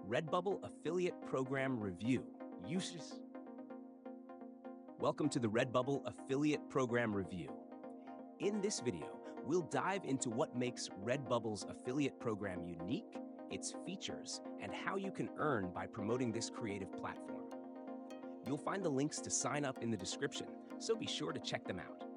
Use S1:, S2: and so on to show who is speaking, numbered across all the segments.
S1: Redbubble Affiliate Program Review. Uses. Welcome to the Redbubble Affiliate Program Review. In this video, we'll dive into what makes Redbubble's affiliate program unique, its features, and how you can earn by promoting this creative platform. You'll find the links to sign up in the description, so be sure to check them out.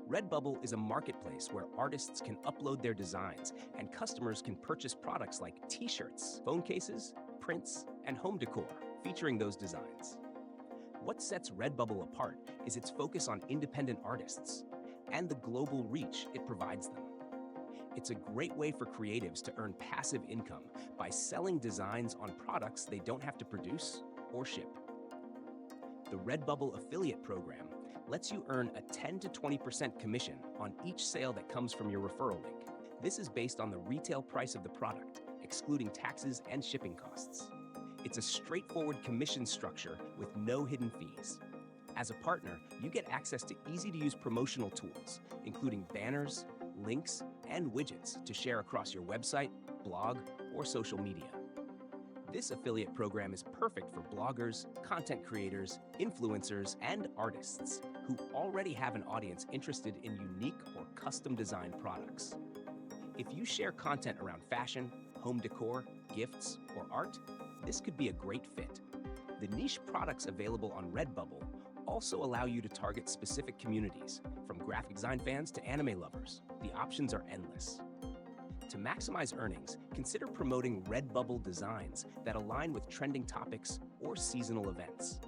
S1: Redbubble is a marketplace where artists can upload their designs and customers can purchase products like t-shirts, phone cases, prints, and home decor featuring those designs. What sets Redbubble apart is its focus on independent artists and the global reach it provides them. It's a great way for creatives to earn passive income by selling designs on products they don't have to produce or ship. The Redbubble affiliate program lets you earn a 10 to 20% commission on each sale that comes from your referral link. This is based on the retail price of the product, excluding taxes and shipping costs. It's a straightforward commission structure with no hidden fees. As a partner, you get access to easy-to-use promotional tools, including banners, links, and widgets to share across your website, blog, or social media. This affiliate program is perfect for bloggers, content creators, influencers, and artists who already have an audience interested in unique or custom-designed products. If you share content around fashion, home decor, gifts, or art, this could be a great fit. The niche products available on Redbubble also allow you to target specific communities, from graphic design fans to anime lovers. The options are endless. To maximize earnings, consider promoting Redbubble designs that align with trending topics or seasonal events.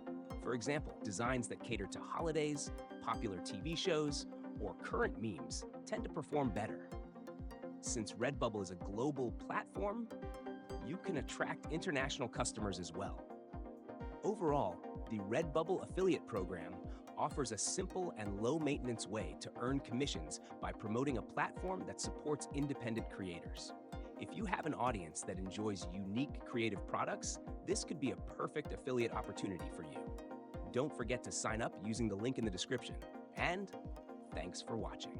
S1: For example, designs that cater to holidays, popular TV shows, or current memes tend to perform better. Since Redbubble is a global platform, you can attract international customers as well. Overall, the Redbubble affiliate program offers a simple and low-maintenance way to earn commissions by promoting a platform that supports independent creators. If you have an audience that enjoys unique creative products, this could be a perfect affiliate opportunity for you. Don't forget to sign up using the link in the description. And thanks for watching.